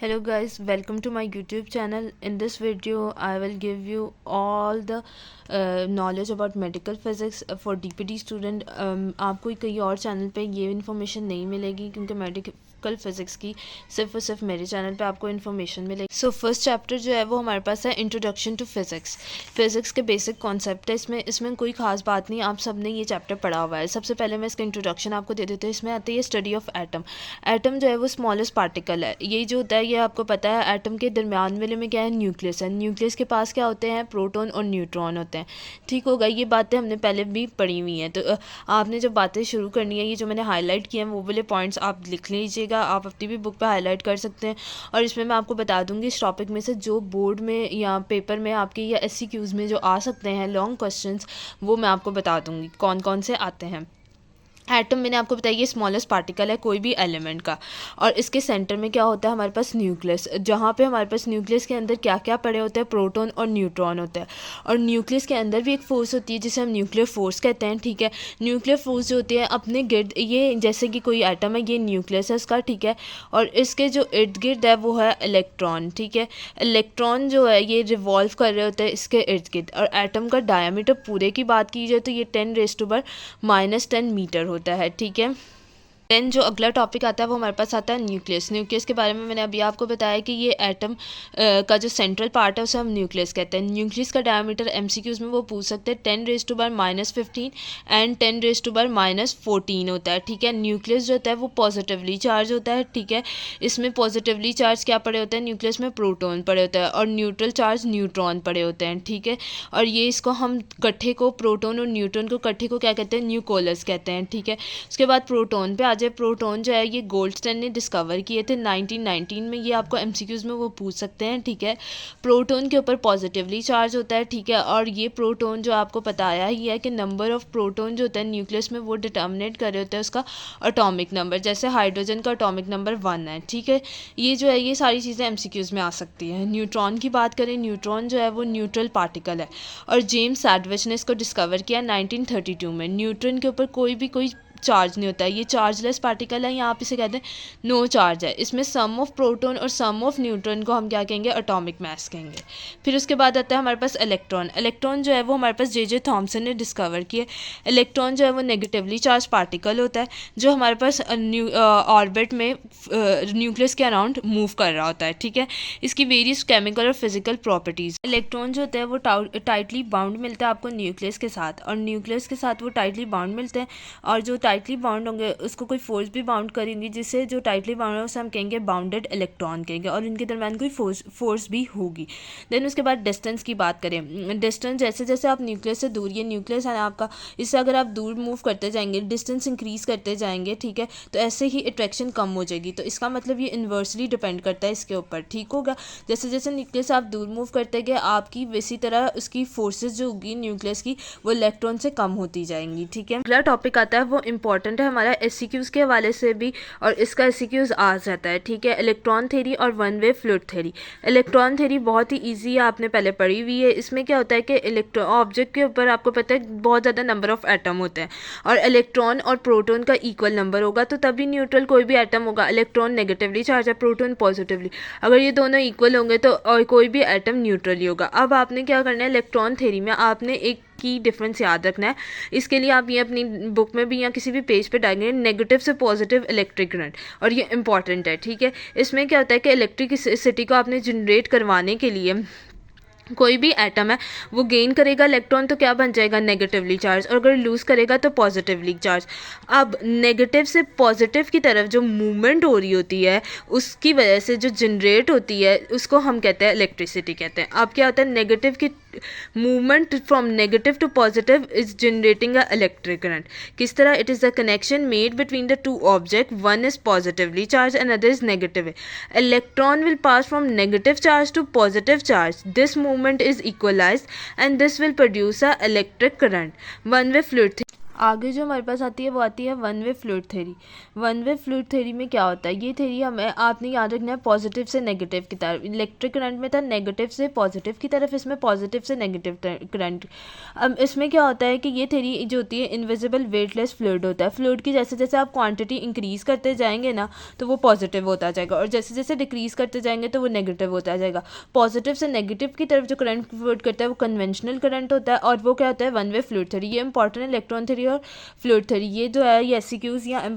Hello guys, welcome to my YouTube channel. In this video I will give you all the knowledge about medical physics for DPT student. आपको कहीं और channel पे ये information नहीं मिलेगी क्योंकि medical physics की सिर्फ और सिर्फ मेरे चैनल पे आपको इन्फॉर्मेशन मिलेगी। सो फर्स्ट चैप्टर जो है वो हमारे पास है इंट्रोडक्शन टू फिज़िक्स। फिज़िक्स के बेसिक कॉन्सेप्ट है इसमें कोई खास बात नहीं, आप सब ने ये चैप्टर पढ़ा हुआ है। सबसे पहले मैं इसका इंट्रोडक्शन आपको दे देती हूँ। इसमें आती है स्टडी ऑफ एटम। एटम जो है वो स्मॉलेस्ट पार्टिकल है। ये जो होता है ये आपको पता है, एटम के दरमियान वाले में क्या है, न्यूक्लियस है। न्यूक्लियस के पास क्या होते हैं, प्रोटॉन और न्यूट्रॉन होते हैं। ठीक होगा, ये बातें हमने पहले भी पढ़ी हुई हैं। तो आपने जब बातें शुरू करनी है, ये जो मैंने हाईलाइट किए हैं वो वाले पॉइंट्स आप लिख लीजिएगा। आप अपनी भी बुक पे हाईलाइट कर सकते हैं। और इसमें मैं आपको बता दूंगी इस टॉपिक में से जो बोर्ड में या पेपर में आपके या SCQs में जो आ सकते हैं लॉन्ग क्वेश्चंस, वो मैं आपको बता दूंगी कौन कौन से आते हैं। एटम मैंने आपको बताया ये स्मॉलेस्ट पार्टिकल है कोई भी एलिमेंट का, और इसके सेंटर में क्या होता है हमारे पास न्यूक्लियस, जहाँ पे हमारे पास न्यूक्लियस के अंदर क्या क्या पड़े होते हैं, प्रोटॉन और न्यूट्रॉन होते हैं। और न्यूक्लियस के अंदर भी एक फोर्स होती है जिसे हम न्यूक्लियर फोर्स कहते हैं। ठीक है, न्यूक्लियर फोर्स जो होती है अपने गिर्द, ये जैसे कि कोई एटम है, ये न्यूक्लियस है इसका, ठीक है, और इसके जो इर्द गिर्द है वो है इलेक्ट्रॉन। ठीक है, इलेक्ट्रॉन जो है ये रिवॉल्व कर रहे होते हैं इसके इर्द गिर्द। और एटम का डायमीटर पूरे की बात की जाए तो ये 10⁻⁻10 मीटर होता है। ठीक है, देन जो अगला टॉपिक आता है वो हमारे पास आता है न्यूक्लियस। न्यूक्लियस के बारे में मैंने अभी आपको बताया कि ये एटम का जो सेंट्रल पार्ट है उसे हम न्यूक्लियस कहते हैं। न्यूक्लियस का डायमीटर MCQs में वो पूछ सकते हैं 10⁻⁻15 एंड 10⁻⁻14 होता है। ठीक है, न्यूक्लियस जो होता है वो पॉजिटिवली चार्ज होता है। ठीक है, इसमें पॉजिटिवली चार्ज क्या पड़े होते हैं, न्यूक्लियस में प्रोटॉन पड़े होते हैं, और न्यूट्रल चार्ज न्यूट्रॉन पड़े होते हैं। ठीक है, और ये इसको हम इकट्ठे को, प्रोटॉन और न्यूट्रॉन को इकट्ठे को क्या कहते हैं, न्यूक्लियस कहते हैं। ठीक है, उसके बाद प्रोटॉन पे प्रोटॉन जो है ये गोल्डस्टन ने डिस्कवर किए थे 1919 में। ये आपको MCQs में वो पूछ सकते हैं। ठीक है, प्रोटॉन के ऊपर पॉजिटिवली चार्ज होता है। ठीक है, और ये प्रोटॉन जो आपको बताया ही है कि नंबर ऑफ प्रोटॉन जो होता है न्यूक्लियस में वो डिटर्मिनेट कर रहे होते हैं उसका एटॉमिक नंबर। जैसे हाइड्रोजन का एटॉमिक नंबर 1 है। ठीक है, ये जो है ये सारी चीज़ें MCQs में आ सकती हैं। न्यूट्रॉन की बात करें, न्यूट्रॉन जो है वो न्यूट्रल पार्टिकल है, और जेम्स सैडविच ने इसको डिस्कवर किया 1932 में। न्यूट्रॉन के ऊपर कोई चार्ज नहीं होता है, ये चार्जलेस पार्टिकल है, या आप इसे कहते हैं नो चार्ज है। इसमें सम ऑफ प्रोटॉन और सम ऑफ न्यूट्रॉन को हम क्या कहेंगे, एटॉमिक मास कहेंगे। फिर उसके बाद आता है हमारे पास इलेक्ट्रॉन। इलेक्ट्रॉन जो है वो हमारे पास J.J. थॉमसन ने डिस्कवर किया। इलेक्ट्रॉन जो है वो नेगेटिवली चार्ज पार्टिकल होता है जो हमारे पास ऑर्बिट में न्यूक्लियस के अराउंड मूव कर रहा होता है। ठीक है, इसकी वेरियस केमिकल और फिजिकल प्रॉपर्टीज। इलेक्ट्रॉन जो होता है वो टाइटली बाउंड मिलता है आपको न्यूक्लियस के साथ, और न्यूक्लियस के साथ वो टाइटली बाउंड मिलते हैं, और जो टाइटली बाउंड होंगे उसको कोई फोर्स भी बाउंड करेंगी, जिससे जो टाइटली बाउंड है उसे हम कहेंगे बाउंडेड इलेक्ट्रॉन कहेंगे, और इनके दरमियान कोई फोर्स भी होगी। देन उसके बाद डिस्टेंस की बात करें, डिस्टेंस जैसे जैसे आप न्यूक्लियस से दूर, ये न्यूक्लियस है आपका, इससे अगर आप दूर मूव करते जाएंगे, डिस्टेंस इंक्रीज करते जाएंगे, ठीक है, तो ऐसे ही अट्रैक्शन कम हो जाएगी। तो इसका मतलब ये इन्वर्सली डिपेंड करता है इसके ऊपर। ठीक होगा, जैसे जैसे न्यूक्लियस आप दूर मूव करते गए, आपकी इसी तरह उसकी फोर्सेज जो होगी न्यूक्लियस की वो इलेक्ट्रॉन से कम होती जाएंगी। ठीक है, अगला टॉपिक आता है वो इंपॉर्टेंट है हमारा SCQs के हवाले से भी, और इसका SCQs आ जाता है। ठीक है, इलेक्ट्रॉन थ्योरी और one way fluid theory. Electron theory बहुत ही इजी है, आपने पहले पढ़ी हुई है। इसमें क्या होता है कि इलेक्ट्रॉन ऑब्जेक्ट के ऊपर आपको पता है बहुत ज़्यादा नंबर ऑफ एटम होते हैं, और इलेक्ट्रॉन और प्रोटॉन का इक्वल नंबर होगा तो तभी न्यूट्रल कोई भी एटम होगा। इलेक्ट्रॉन नेगेटिवली चार्ज है, प्रोटॉन पॉजिटिवली, अगर ये दोनों इक्वल होंगे तो और कोई भी एटम न्यूट्रल ही होगा। अब आपने क्या करना है, इलेक्ट्रॉन थ्योरी में आपने एक की डिफरेंस याद रखना है। इसके लिए आप ये अपनी बुक में भी या किसी भी पेज पे डालेंगे, नेगेटिव से पॉजिटिव इलेक्ट्रिक करंट, और ये इंपॉर्टेंट है। ठीक है, इसमें क्या होता है कि इलेक्ट्रिसिटी को आपने जनरेट करवाने के लिए कोई भी एटम है वो गेन करेगा इलेक्ट्रॉन तो क्या बन जाएगा, नेगेटिवली चार्ज, और अगर लूज़ करेगा तो पॉजिटिवली चार्ज। अब नेगेटिव से पॉजिटिव की तरफ जो मूवमेंट हो रही होती है उसकी वजह से जो जनरेट होती है उसको हम कहते हैं इलेक्ट्रिसिटी कहते हैं। अब क्या होता है, नेगेटिव की movement from negative to positive is generating a electric current. किस तरह, it is the connection made between the two object, one is positively charge and other is negative. Electron will pass from negative charge to positive charge, this movement is equalized and this will produce a electric current. One way fluid आगे जो हमारे पास आती है वो आती है one way fluid theory. One way fluid theory में क्या होता है, ये थ्योरी हमें आपने याद रखना है पॉजिटिव से नेगेटिव की तरफ। इलेक्ट्रिक करंट में था नेगेटिव से पॉजिटिव की तरफ, इसमें पॉजिटिव से नेगेटिव करंट। अब इसमें क्या होता है कि ये थ्योरी जो होती है इनविजिबल वेटलेस फ्लूइड होता है। फ्लूइड की जैसे जैसे आप क्वांटिटी इंक्रीज़ करते जाएंगे ना तो वो पॉजिटिव होता जाएगा, और जैसे जैसे डिक्रीज़ करते जाएंगे तो वो नेगेटिव होता जाएगा। पॉजिटिव से नेगेटिव की तरफ जो करंट फ्लूइड करता है वो कन्वेंशनल करंट होता है, और वो क्या होता है वन वे फ्लूइड थ्योरी। ये इंपॉर्टेंट इलेक्ट्रॉन थ्योरी और फ्लूइड थ्योरी, ये जो है ये एससीक्यूज या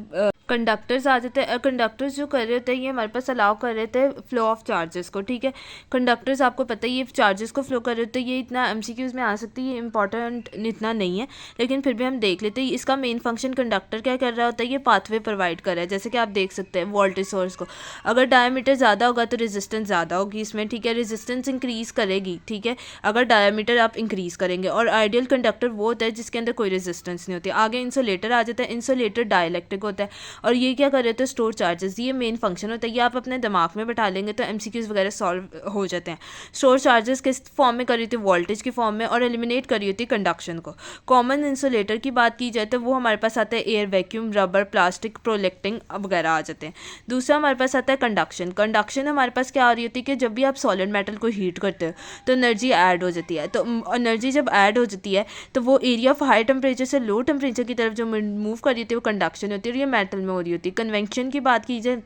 कंडक्टर्स आ जाते हैं। कंडक्टर्स जो कर रहे होते हैं ये हमारे पास अलाउ कर रहे थे फ्लो ऑफ चार्जेस को, ठीक है। कंडक्टर्स आपको पता है ये चार्जेस को फ्लो कर रहे होते हैं। ये इतना एमसीक्यूज में आ सकती है, ये इंपॉर्टेंट इतना नहीं है, लेकिन फिर भी हम देख लेते हैं। इसका मेन फंक्शन कंडक्टर क्या कर रहा होता है, ये पाथवे प्रोवाइड कर रहा है। जैसे कि आप देख सकते हैं वोल्टेज सोर्स को, अगर डायमीटर ज़्यादा होगा तो रेजिस्टेंस ज़्यादा होगी इसमें, ठीक है। रेजिस्टेंस इंक्रीज़ करेगी, ठीक है, अगर डायमीटर आप इंक्रीज़ करेंगे। और आइडियल कंडक्टर वो होता है जिसके अंदर कोई रेजिस्टेंस नहीं होती। आगे इंसुलेटर आ जाता है। इंसुलेटर डाइलेक्ट्रिक होता है, और ये क्या कर रहे थे स्टोर चार्जेस। ये मेन फंक्शन होता है, ये आप अपने दिमाग में बैठा लेंगे तो एमसीक्यूज वगैरह सॉल्व हो जाते हैं। स्टोर चार्जेस किस फॉर्म में कर रही थी, वोल्टेज की फॉर्म में, और एलिमिनेट कर रही होती कंडक्शन को। कॉमन इंसुलेटर की बात की जाए तो वो हमारे पास आता है एयर, वैक्यूम, रबर, प्लास्टिक, प्रोलेक्टिंग वगैरह आ जाते हैं। दूसरा हमारे पास आता है कंडक्शन। कंडक्शन हमारे पास क्या आ रही होती है कि जब भी आप सॉलिड मेटल को हीट करते हो तो एनर्जी ऐड हो जाती है। तो एनर्जी जब ऐड हो जाती है तो वो एरिया ऑफ हाई टेम्परेचर से लो टेम्परेचर की तरफ जो मूव कर रही होती है वो कंडक्शन होती है, और ये मेटल में हो रही होती है। कन्वेंशन की बात की जाए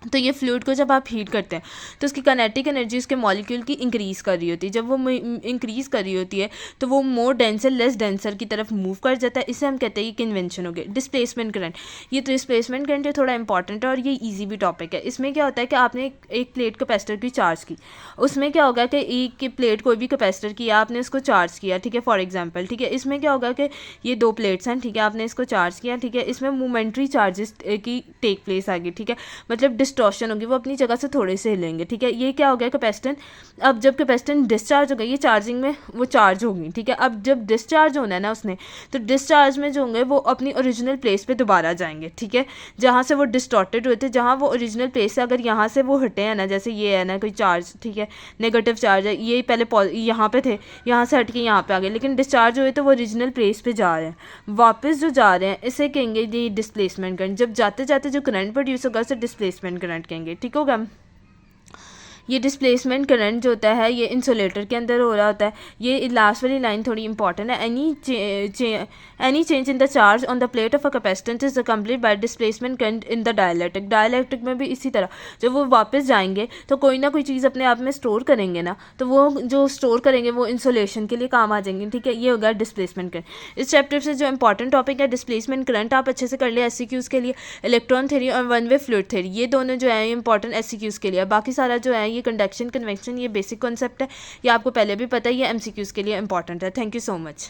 तो ये फ्लूइड को जब आप हीट करते हैं तो उसकी काइनेटिक एनर्जी उसके मॉलिक्यूल की इंक्रीज़ कर रही होती है। जब वो इंक्रीज़ कर रही होती है तो वो मोर डेंसर लेस डेंसर की तरफ मूव कर जाता है। इसे हम कहते हैं ये कन्वेंशन हो गया। डिस्प्लेसमेंट करंट, ये तो डिस्प्लेसमेंट करंट थोड़ा इंपॉर्टेंट है और ये ईजी भी टॉपिक है। इसमें क्या होता है कि आपने एक प्लेट कैपेसिटर की चार्ज की, उसमें क्या होगा कि एक प्लेट कोई भी कैपेसिटर किया, आपने उसको चार्ज किया, ठीक है, फॉर एग्जाम्पल, ठीक है। इसमें क्या होगा कि ये दो प्लेट्स हैं, ठीक है, आपने इसको चार्ज किया, ठीक है। इसमें मोमेंट्री चार्जेस की टेक प्लेस आएगी, ठीक है, मतलब डिस्टॉर्शन होगी, वो अपनी जगह से थोड़े से हिलेंगे, ठीक है। ये क्या हो गया कैपेसिटेंस। अब जब कैपेसिटेंस डिस्चार्ज हो गई, ये चार्जिंग में वो चार्ज होगी, ठीक है। अब जब डिस्चार्ज होना है ना उसने, तो डिस्चार्ज में जो होंगे वो अपनी ओरिजिनल प्लेस पे दोबारा जाएंगे, ठीक है, जहाँ से वो डिस्टॉर्टेड हुए थे। जहाँ वो ओरिजिनल प्लेस से अगर यहाँ से वो हटे हैं ना, जैसे ये है ना कोई चार्ज, ठीक है, नेगेटिव चार्ज है, ये पहले यहाँ पे थे, यहाँ से हट के यहाँ पे आ गए, लेकिन डिस्चार्ज हुए तो वो ओरिजिनल प्लेस पे जा रहे हैं। वापस जो जा रहे हैं इसे कहेंगे ये डिस्प्लेसमेंट करंट। जब जाते जाते जो करंट प्रोड्यूस होगा उसे डिस्प्लेसमेंट करंट कहेंगे, ठीक होगा। ये डिस्प्लेसमेंट करंट जो होता है ये इंसुलेटर के अंदर हो रहा होता है। ये लास्ट वाली लाइन थोड़ी इंपॉर्टेंट है। Any change in the charge on the plate of a capacitance is accomplished by displacement current in the dielectric. Dielectric में भी इसी तरह जब वो वापस जाएंगे तो कोई ना कोई चीज़ अपने आप में स्टोर करेंगे ना, तो वो जो स्टोर करेंगे वो इंसुलेशन के लिए काम आ जाएंगे, ठीक है। ये होगा डिस्प्लेसमेंट करंट। इस चैप्टर से जो इंपॉर्टेंट टॉपिक है डिस्प्लेसमेंट करंट, आप अच्छे से कर लिया एससीक्यूज़ के लिए। इलेक्ट्रॉन थ्योरी और वन वे फ्लूइड थ्योरी, ये दोनों जो है इंपॉर्टेंट एससीक्यूज़ के लिए। बाकी सारा जो है ये कंडक्शन कन्वेक्शन ये बेसिक कॉन्सेप्ट है, ये आपको पहले भी पता है, ये एमसीक्यूज़ के लिए इंपॉर्टेंट है। Thank you so much.